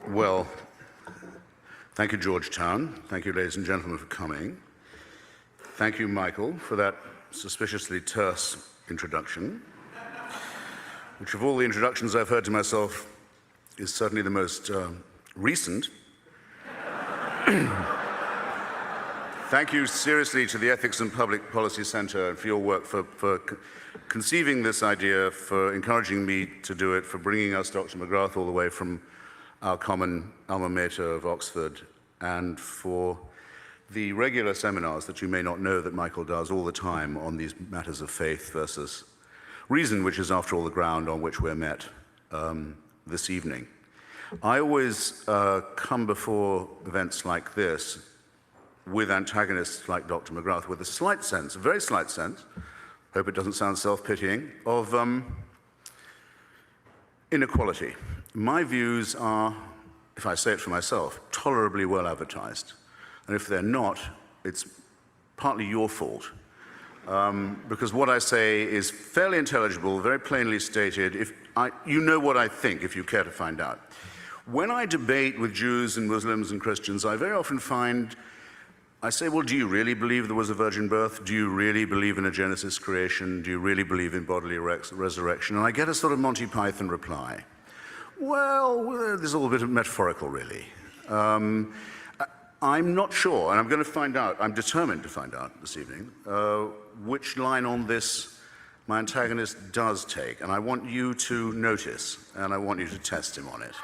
Well, thank you, Georgetown. Thank you, ladies and gentlemen, for coming. Thank you, Michael, for that suspiciously terse introduction, which of all the introductions I've heard to myself is certainly the most recent. Thank you seriously to the Ethics and Public Policy Center for your work, for conceiving this idea, for encouraging me to do it, for bringing us Dr. McGrath all the way from our common alma mater of Oxford, and for the regular seminars that you may not know that Michael does all the time on these matters of faith versus reason, which is after all the ground on which we're met this evening. I always come before events like this with antagonists like Dr. McGrath with a slight sense, a very slight sense, hope it doesn't sound self-pitying, of inequality. My views are, if I say it for myself, tolerably well advertised. And if they're not, it's partly your fault. Because what I say is fairly intelligible, very plainly stated. You know what I think if you care to find out. When I debate with Jews and Muslims and Christians, I very often find, I say, well, do you really believe there was a virgin birth? Do you really believe in a Genesis creation? Do you really believe in bodily resurrection? And I get a sort of Monty Python reply. Well, there's a little bit of metaphorical, really. I'm not sure, and I'm going to find out, I'm determined to find out this evening, which line on this my antagonist does take, and I want you to notice, and I want you to test him on it.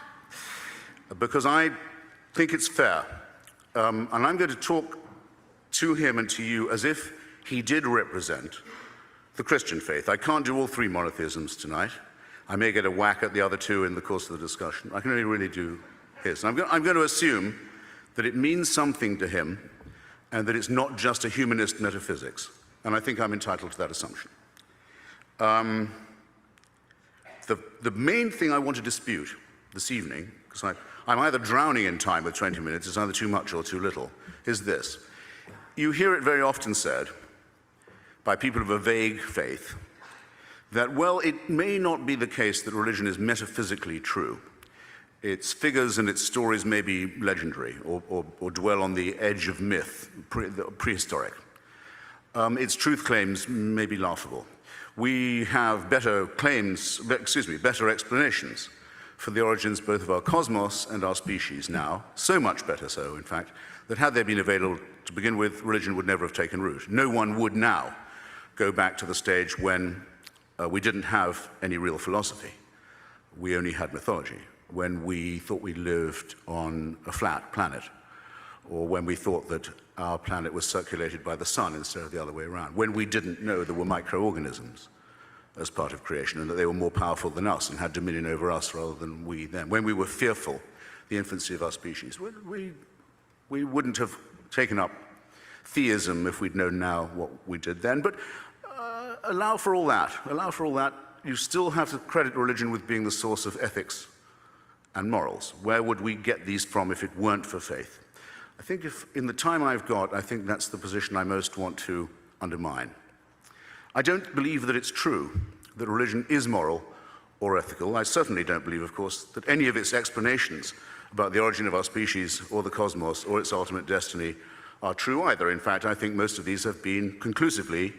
Because I think it's fair, and I'm going to talk to him and to you as if he did represent the Christian faith. I can't do all three monotheisms tonight. I may get a whack at the other two in the course of the discussion. I can only really do his. And I'm going to assume that it means something to him and that it's not just a humanist metaphysics. And I think I'm entitled to that assumption. The main thing I want to dispute this evening, because I'm either drowning in time with 20 minutes, it's either too much or too little, is this. You hear it very often said by people of a vague faith that, well, it may not be the case that religion is metaphysically true. Its figures and its stories may be legendary or dwell on the edge of myth, prehistoric. Its truth claims may be laughable. We have better explanations for the origins both of our cosmos and our species now, so much better so, in fact, that had they been available to begin with, religion would never have taken root. No one would now go back to the stage when we didn't have any real philosophy. We only had mythology. When we thought we lived on a flat planet, or when we thought that our planet was circulated by the sun instead of the other way around, when we didn't know there were microorganisms as part of creation and that they were more powerful than us and had dominion over us rather than we them, when we were fearful, the infancy of our species, we wouldn't have taken up theism if we'd known now what we did then. But allow for all that. Allow for all that. You still have to credit religion with being the source of ethics and morals. Where would we get these from if it weren't for faith? I think if, in the time I've got, I think that's the position I most want to undermine. I don't believe that it's true that religion is moral or ethical. I certainly don't believe, of course, that any of its explanations about the origin of our species or the cosmos or its ultimate destiny are true either. In fact, I think most of these have been conclusively,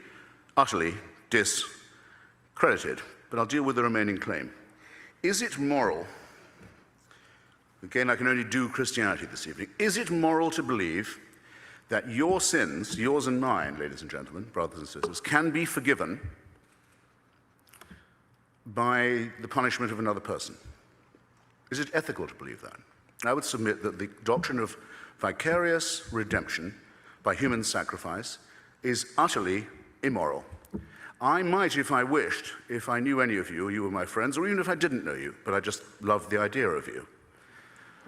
utterly discredited. But I'll deal with the remaining claim. Is it moral? Again, I can only do Christianity this evening. Is it moral to believe that your sins, yours and mine, ladies and gentlemen, brothers and sisters, can be forgiven by the punishment of another person? Is it ethical to believe that? I would submit that the doctrine of vicarious redemption by human sacrifice is utterly immoral. I might, if I wished, if I knew any of you, or you were my friends, or even if I didn't know you, but I just loved the idea of you.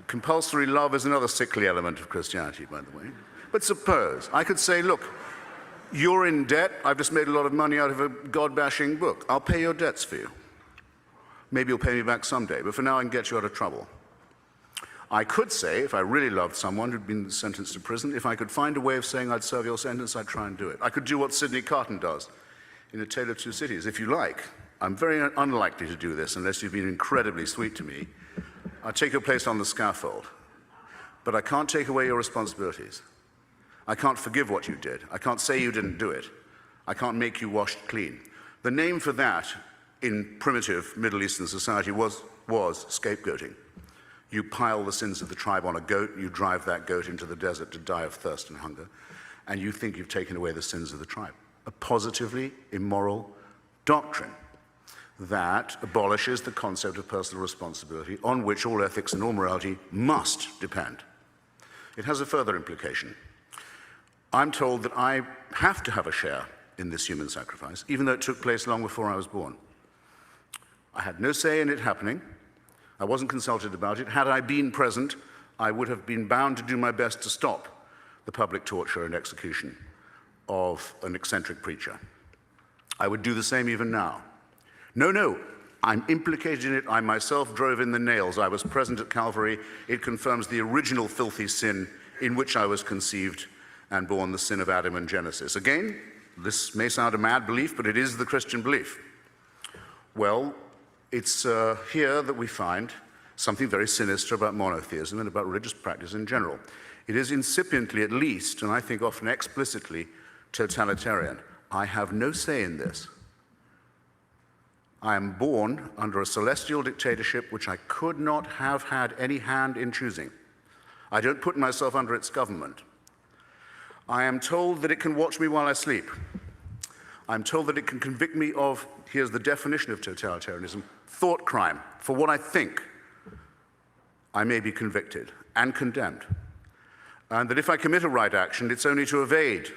Compulsory love is another sickly element of Christianity, by the way. But suppose I could say, look, you're in debt. I've just made a lot of money out of a God-bashing book. I'll pay your debts for you. Maybe you'll pay me back someday, but for now I can get you out of trouble. I could say, if I really loved someone who'd been sentenced to prison, if I could find a way of saying I'd serve your sentence, I'd try and do it. I could do what Sidney Carton does in A Tale of Two Cities. If you like, I'm very unlikely to do this unless you've been incredibly sweet to me. I take your place on the scaffold, but I can't take away your responsibilities. I can't forgive what you did. I can't say you didn't do it. I can't make you washed clean. The name for that in primitive Middle Eastern society was scapegoating. You pile the sins of the tribe on a goat, you drive that goat into the desert to die of thirst and hunger, and you think you've taken away the sins of the tribe. A positively immoral doctrine that abolishes the concept of personal responsibility on which all ethics and all morality must depend. It has a further implication. I'm told that I have to have a share in this human sacrifice, even though it took place long before I was born. I had no say in it happening. I wasn't consulted about it. Had I been present, I would have been bound to do my best to stop the public torture and execution of an eccentric preacher. I would do the same even now. No, I'm implicated in it. I myself drove in the nails. I was present at Calvary. It confirms the original filthy sin in which I was conceived and born, the sin of Adam in Genesis. Again, this may sound a mad belief, but it is the Christian belief. Well, it's here that we find something very sinister about monotheism and about religious practice in general. It is incipiently, at least, and I think often explicitly, totalitarian. I have no say in this. I am born under a celestial dictatorship which I could not have had any hand in choosing. I don't put myself under its government. I am told that it can watch me while I sleep. I'm told that it can convict me of, here's the definition of totalitarianism, thought crime. For what I think, I may be convicted and condemned. And that if I commit a right action, it's only to evade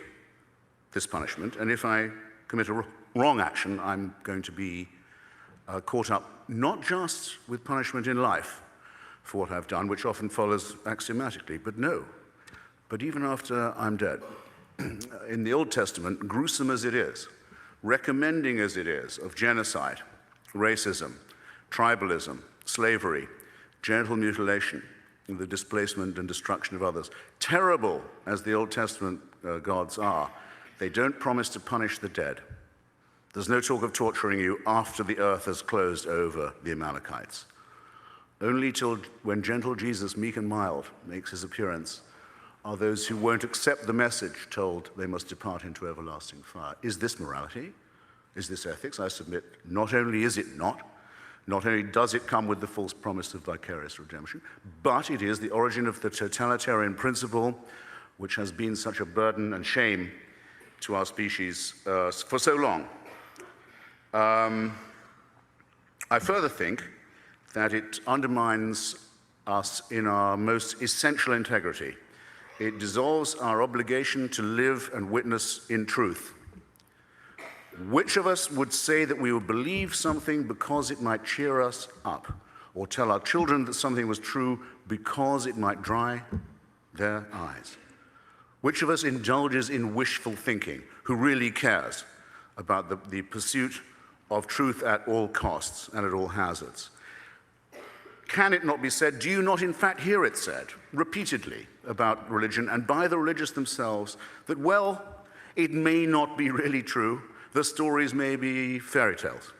this punishment. And if I commit a wrong action, I'm going to be caught up not just with punishment in life for what I've done, which often follows axiomatically, but even after I'm dead. In the Old Testament, gruesome as it is, recommending as it is of genocide, racism, tribalism, slavery, genital mutilation, the displacement and destruction of others, terrible as the Old Testament gods are, they don't promise to punish the dead. There's no talk of torturing you after the earth has closed over the Amalekites. Only till when gentle Jesus, meek and mild, makes his appearance, are those who won't accept the message told they must depart into everlasting fire. Is this morality? Is this ethics? I submit, not only is it not only does it come with the false promise of vicarious redemption, but it is the origin of the totalitarian principle which has been such a burden and shame to our species for so long. I further think that it undermines us in our most essential integrity. It dissolves our obligation to live and witness in truth. Which of us would say that we would believe something because it might cheer us up, or tell our children that something was true because it might dry their eyes? Which of us indulges in wishful thinking, who really cares about the pursuit of truth at all costs and at all hazards? Can it not be said, do you not in fact hear it said repeatedly about religion and by the religious themselves that, well, it may not be really true, the stories may be fairy tales,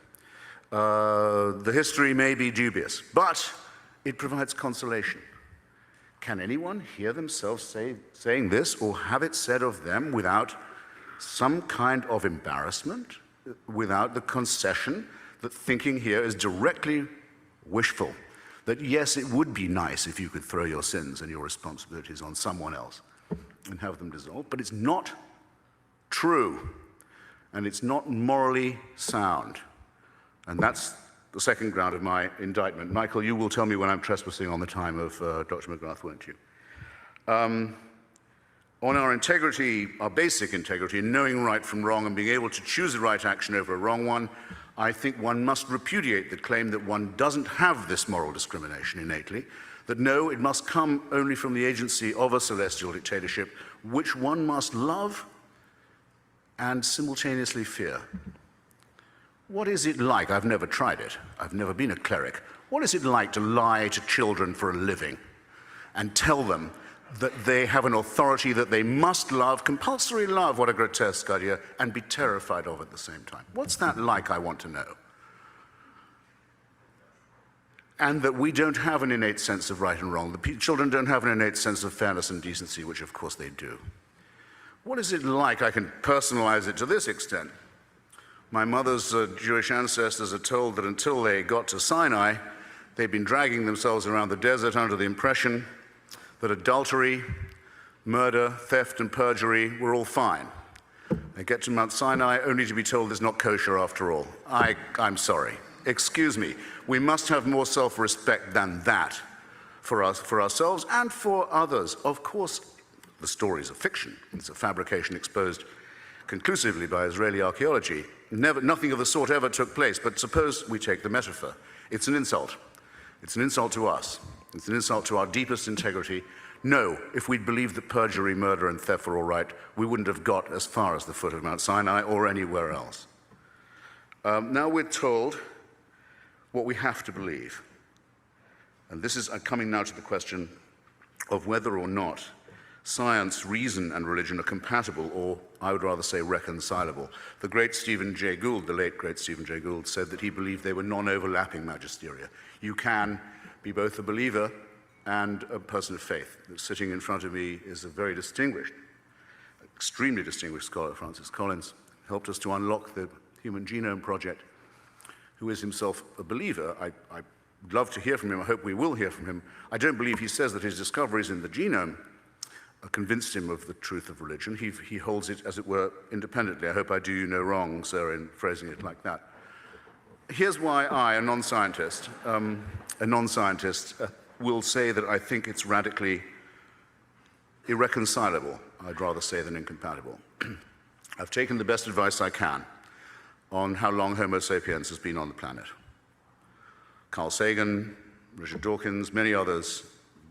the history may be dubious, but it provides consolation? Can anyone hear themselves saying this or have it said of them without some kind of embarrassment, without the concession that thinking here is directly wishful? That yes, it would be nice if you could throw your sins and your responsibilities on someone else and have them dissolved, but it's not true, and it's not morally sound. And that's the second ground of my indictment. Michael, you will tell me when I'm trespassing on the time of Dr. McGrath, won't you? On our integrity, our basic integrity, in knowing right from wrong and being able to choose the right action over a wrong one, I think one must repudiate the claim that one doesn't have this moral discrimination innately, that no, it must come only from the agency of a celestial dictatorship, which one must love and simultaneously fear. What is it like? I've never tried it. I've never been a cleric. What is it like to lie to children for a living and tell them that they have an authority that they must love, compulsory love, what a grotesque idea, and be terrified of at the same time? What's that like, I want to know? and that we don't have an innate sense of right and wrong. The children don't have an innate sense of fairness and decency, which of course they do. What is it like? I can personalize it to this extent. My mother's Jewish ancestors are told that until they got to Sinai, they'd been dragging themselves around the desert under the impression that adultery, murder, theft, and perjury were all fine. They get to Mount Sinai only to be told it's not kosher after all. I'm sorry. Excuse me. We must have more self-respect than that for ourselves and for others. Of course, the story is a fiction. It's a fabrication exposed conclusively by Israeli archaeology. Nothing of the sort ever took place, but suppose we take the metaphor. It's an insult. It's an insult to us. It's an insult to our deepest integrity. No, if we'd believed that perjury, murder, and theft were all right, we wouldn't have got as far as the foot of Mount Sinai or anywhere else. Now we're told what we have to believe. And this is coming now to the question of whether or not science, reason, and religion are compatible, or I would rather say reconcilable. The great Stephen Jay Gould, the late great Stephen Jay Gould, said that he believed they were non-overlapping magisteria. You can be both a believer and a person of faith. Sitting in front of me is a very distinguished, extremely distinguished scholar, Francis Collins, helped us to unlock the Human Genome Project, who is himself a believer. I'd love to hear from him. I hope we will hear from him. I don't believe he says that his discoveries in the genome convinced him of the truth of religion. He holds it, as it were, independently. I hope I do you no wrong, sir, in phrasing it like that. Here's why I, a non-scientist, will say that I think it's radically irreconcilable, I'd rather say, than incompatible. I've taken the best advice I can on how long Homo sapiens has been on the planet. Carl Sagan, Richard Dawkins, many others,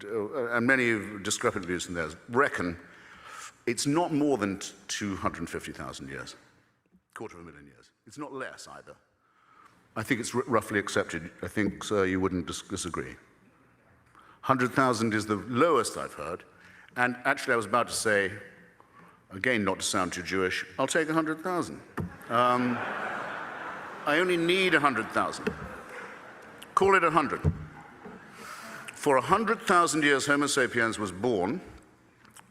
and many discrepant views from theirs, reckon it's not more than 250,000 years, 250,000 years. It's not less either. I think it's roughly accepted. I think, sir, you wouldn't disagree. 100,000 is the lowest I've heard. And actually, I was about to say, again, not to sound too Jewish, I'll take 100,000. I only need 100,000. Call it 100. For 100,000 years, Homo sapiens was born,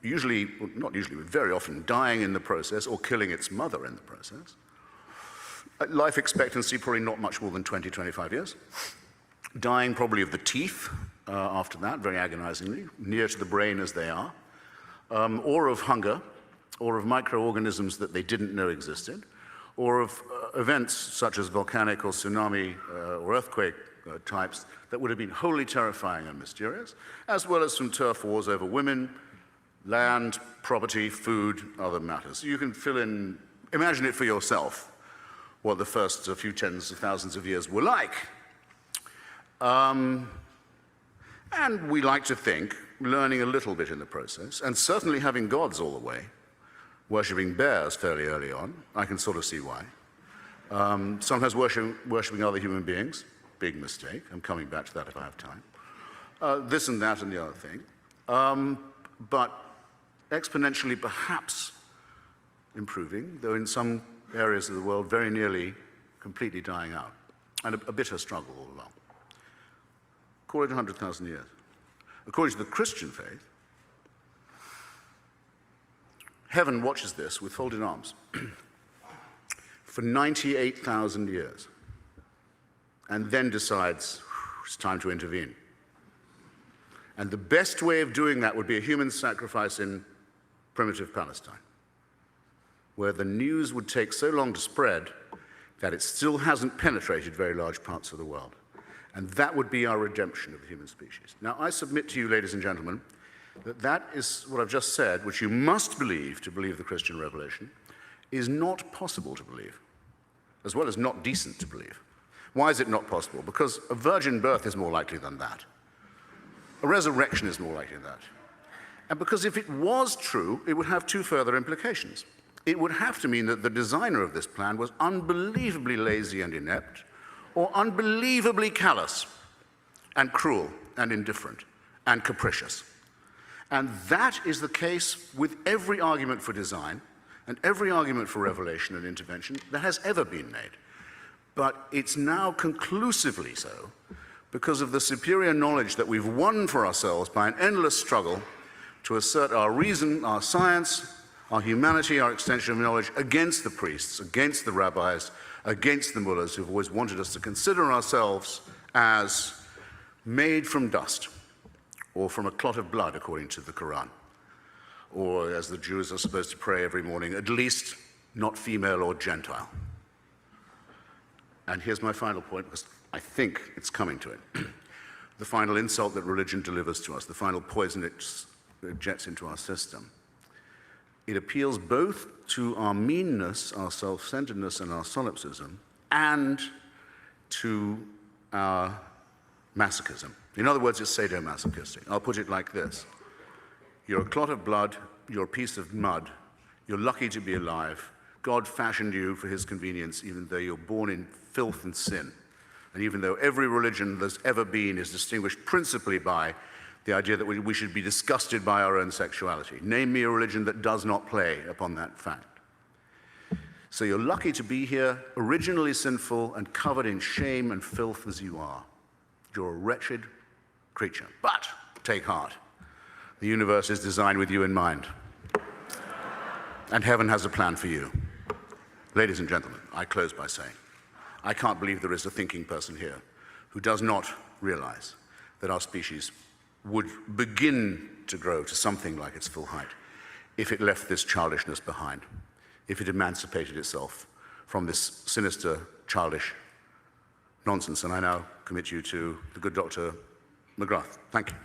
usually, well, not usually, but very often dying in the process or killing its mother in the process. Life expectancy probably not much more than 20, 25 years. Dying probably of the teeth after that, very agonizingly, near to the brain as they are, or of hunger, or of microorganisms that they didn't know existed, or of events such as volcanic or tsunami or earthquake types that would have been wholly terrifying and mysterious, as well as from turf wars over women, land, property, food, other matters. You can fill in, imagine it for yourself, what the first few tens of thousands of years were like. And we like to think, learning a little bit in the process, and certainly having gods all the way, worshipping bears fairly early on, I can sort of see why. Sometimes worshipping other human beings, big mistake. I'm coming back to that if I have time. This and that and the other thing. But exponentially perhaps improving, though in some areas of the world very nearly completely dying out, and a bitter struggle all along. Call it 100,000 years. According to the Christian faith, heaven watches this with folded arms for 98,000 years, and then decides it's time to intervene. And the best way of doing that would be a human sacrifice in primitive Palestine, where the news would take so long to spread that it still hasn't penetrated very large parts of the world. And that would be our redemption of the human species. Now, I submit to you, ladies and gentlemen, that that is what I've just said, which you must believe to believe the Christian revelation, is not possible to believe, as well as not decent to believe. Why is it not possible? Because a virgin birth is more likely than that. A resurrection is more likely than that. And because if it was true, it would have two further implications. It would have to mean that the designer of this plan was unbelievably lazy and inept, or unbelievably callous and cruel and indifferent and capricious. And that is the case with every argument for design and every argument for revelation and intervention that has ever been made. But it's now conclusively so because of the superior knowledge that we've won for ourselves by an endless struggle to assert our reason, our science, our humanity, our extension of knowledge against the priests, against the rabbis, against the mullahs who've always wanted us to consider ourselves as made from dust, or from a clot of blood, according to the Quran, or as the Jews are supposed to pray every morning, at least not female or Gentile. And here's my final point, because I think it's coming to it. The final insult that religion delivers to us, the final poison it jets into our system. It appeals both to our meanness, our self-centeredness, and our solipsism, and to our masochism. In other words, it's sadomasochistic. I'll put it like this. You're a clot of blood, you're a piece of mud, you're lucky to be alive. God fashioned you for his convenience, even though you're born in filth and sin. And even though every religion there's ever been is distinguished principally by the idea that we should be disgusted by our own sexuality. Name me a religion that does not play upon that fact. So you're lucky to be here, originally sinful and covered in shame and filth as you are. You're a wretched creature. But take heart. The universe is designed with you in mind. And heaven has a plan for you. Ladies and gentlemen, I close by saying, I can't believe there is a thinking person here who does not realize that our species would begin to grow to something like its full height if it left this childishness behind, if it emancipated itself from this sinister, childish nonsense. And I now commit you to the good Dr. McGrath. Thank you.